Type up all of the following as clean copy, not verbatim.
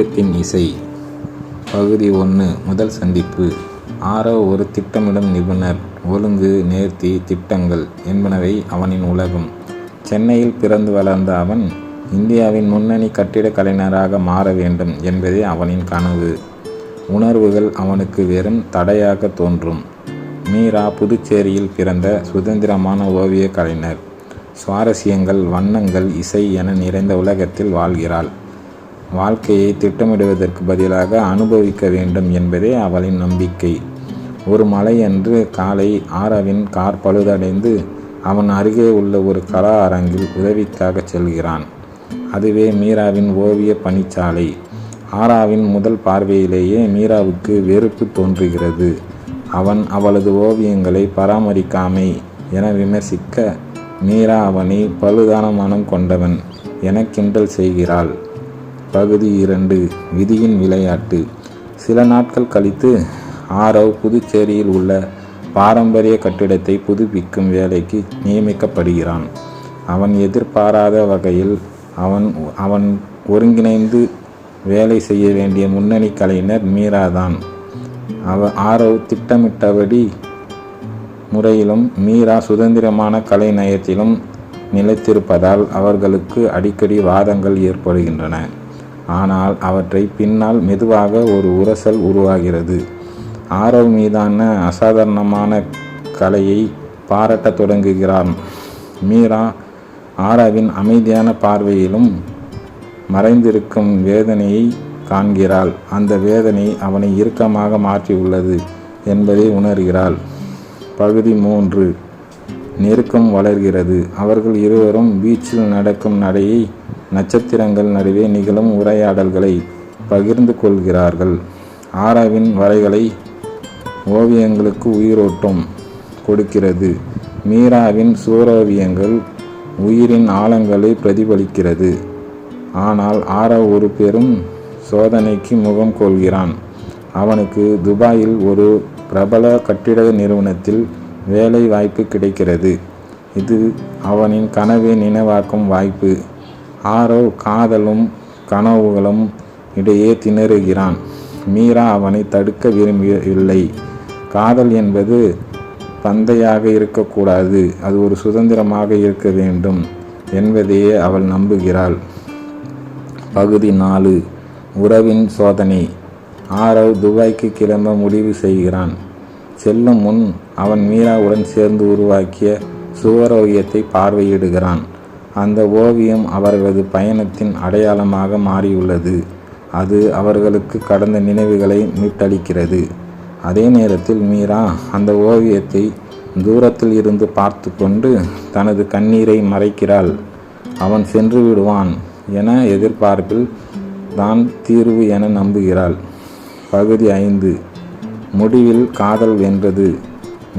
ஓவியத்தின் இசை. பகுதி 1. முதல் சந்திப்பு. ஆரவ் ஒரு திட்டமிடும் நிபுணர். ஒழுங்கு, நேர்த்தி, திட்டங்கள் என்பனவை அவனின் உலகம். சென்னையில் பிறந்து வளர்ந்த அவன் இந்தியாவின் முன்னணி கட்டிடக் கலைஞராக மாற வேண்டும் என்பதே அவனின் கனவு. உணர்வுகள் அவனுக்கு வெறும் தடையாக தோன்றும். மீரா புதுச்சேரியில் பிறந்த சுதந்திரமான ஓவிய கலைஞர். சுவாரஸ்யங்கள், வண்ணங்கள், இசை என நிறைந்த உலகத்தில் வாழ்கிறாள். வாழ்க்கையை திட்டமிடுவதற்கு பதிலாக அனுபவிக்க வேண்டும் என்பதே அவளின் நம்பிக்கை. ஒரு மழையன்று காலை ஆரவின் கார் பழுதடைந்து அவன் அருகே உள்ள ஒரு கலா அரங்கில் உதவிக்காக செல்கிறான். அதுவே மீராவின் ஓவிய பணிச்சாலை. ஆராவின் முதல் பார்வையிலேயே மீராவுக்கு வெறுப்பு தோன்றுகிறது. அவன் அவளது ஓவியங்களை பராமரிக்காமை என விமர்சிக்க, மீரா அவனை பழுதான மனம் கொண்டவன் என கிண்டல் செய்கிறாள். பகுதி 2. விதியின் விளையாட்டு. சில நாட்கள் கழித்து ஆரவ் புதுச்சேரியில் உள்ள பாரம்பரிய கட்டிடத்தை புதுப்பிக்கும் வேலைக்கு நியமிக்கப்படுகிறான். அவன் எதிர்பாராத வகையில் அவன் ஒருங்கிணைந்து வேலை செய்ய வேண்டிய முன்னணி கலைஞர் மீராதான். ஆரவ் திட்டமிட்டபடி முறையிலும் மீரா சுதந்திரமான கலை நயத்திலும் நிலைத்திருப்பதால் அவர்களுக்கு அடிக்கடி வாதங்கள் ஏற்படுகின்றன. ஆனால் அவற்றை பின்னால் மெதுவாக ஒரு உரசல் உருவாகிறது. ஆரவ் மீதான அசாதாரணமான கலையை பாராட்டத் தொடங்குகிறான். மீரா ஆரவின் அமைதியான பார்வையிலும் மறைந்திருக்கும் வேதனையை காண்கிறாள். அந்த வேதனை அவனை இறுக்கமாக மாற்றியுள்ளது என்பதை உணர்கிறாள். பகுதி 3. நெருக்கம் வளர்கிறது. அவர்கள் இருவரும் பீச்சில் நடக்கும் நடையை, நட்சத்திரங்கள் நடுவே நிகழும் உரையாடல்களை பகிர்ந்து கொள்கிறார்கள். ஆரவின் வரைகளை ஓவியங்களுக்கு உயிரோட்டம் கொடுக்கிறது. மீராவின் சூரோவியங்கள் உயிரின் ஆழங்களை பிரதிபலிக்கிறது. ஆனால் ஆரவ் ஒரு பெரும் சோதனைக்கு முகம் கொள்கிறான். அவனுக்கு துபாயில் ஒரு பிரபல கட்டிட நிறுவனத்தில் வேலை வாய்ப்பு கிடைக்கிறது. இது அவனின் கனவை நினைவாக்கும் வாய்ப்பு. ஆரவ் காதலும் கனவுகளும் இடையே திணறுகிறான். மீரா அவனை தடுக்க விரும்பவில்லை. காதல் என்பது பந்தையாக இருக்கக்கூடாது, அது ஒரு சுதந்திரமாக இருக்க வேண்டும் என்பதையே அவள் நம்புகிறாள். பகுதி 4. உறவின் சோதனை. ஆரவ் துபாய்க்கு கிளம்ப முடிவு செய்கிறான். செல்லும் முன் அவன் மீராவுடன் சேர்ந்து உருவாக்கிய சுவரோவியத்தை பார்வையிடுகிறான். அந்த ஓவியம் அவர்களது பயணத்தின் அடையாளமாக மாறியுள்ளது. அது அவர்களுக்கு கடந்த நினைவுகளை மீட்டளிக்கிறது. அதே நேரத்தில் மீரா அந்த ஓவியத்தை தூரத்தில் இருந்து பார்த்து கொண்டு தனது கண்ணீரை மறைக்கிறாள். அவன் சென்று விடுவான் என எதிர்பார்ப்பில் தான் தீர்வு என நம்புகிறாள். பகுதி 5. முடிவில் காதல் வென்றது.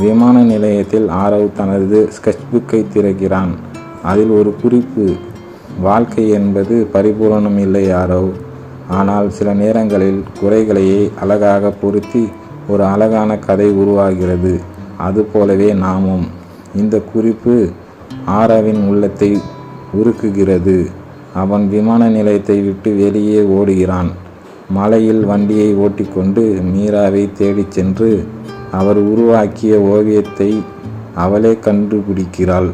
விமான நிலையத்தில் ஆரவ் தனது ஸ்கெட்ச் புக்கை திறக்கிறான். அதில் ஒரு குறிப்பு: வாழ்க்கை என்பது பரிபூரணம் இல்லை ஆரவ், ஆனால் சில நேரங்களில் குறைகளையே அழகாக பொருத்தி ஒரு அழகான கதை உருவாகிறது. அதுபோலவே நாமும். இந்த குறிப்பு ஆரவின் உள்ளத்தை உருக்குகிறது. அவன் விமான நிலையத்தை விட்டு வெளியே ஓடுகிறான். மலையில் வண்டியை ஓட்டிக்கொண்டு மீராவை தேடிச் சென்று அவர் உருவாக்கிய ஓவியத்தை அவளே கண்டுபிடிக்கிறாள்.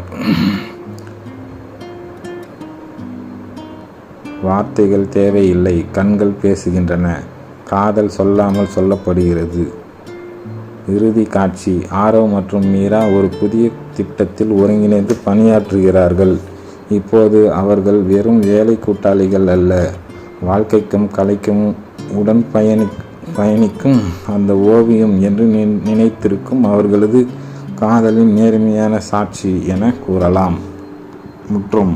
வார்த்தைகள் தேவையில்லை, கண்கள் பேசுகின்றன. காதல் சொல்லாமல் சொல்லப்படுகிறது. இறுதி காட்சி. ஆரவ் மற்றும் மீரா ஒரு புதிய திட்டத்தில் ஒருங்கிணைந்து பணியாற்றுகிறார்கள். இப்போது அவர்கள் வெறும் வேலை கூட்டாளிகள் அல்ல, வாழ்க்கைக்கும் கலைக்கும் உடன் பயணிக்கும் அந்த ஓவியம் என்று நினைத்திருக்கும் அவர்களது காதலின் நேர்மையான சாட்சி என கூறலாம். முற்றும்.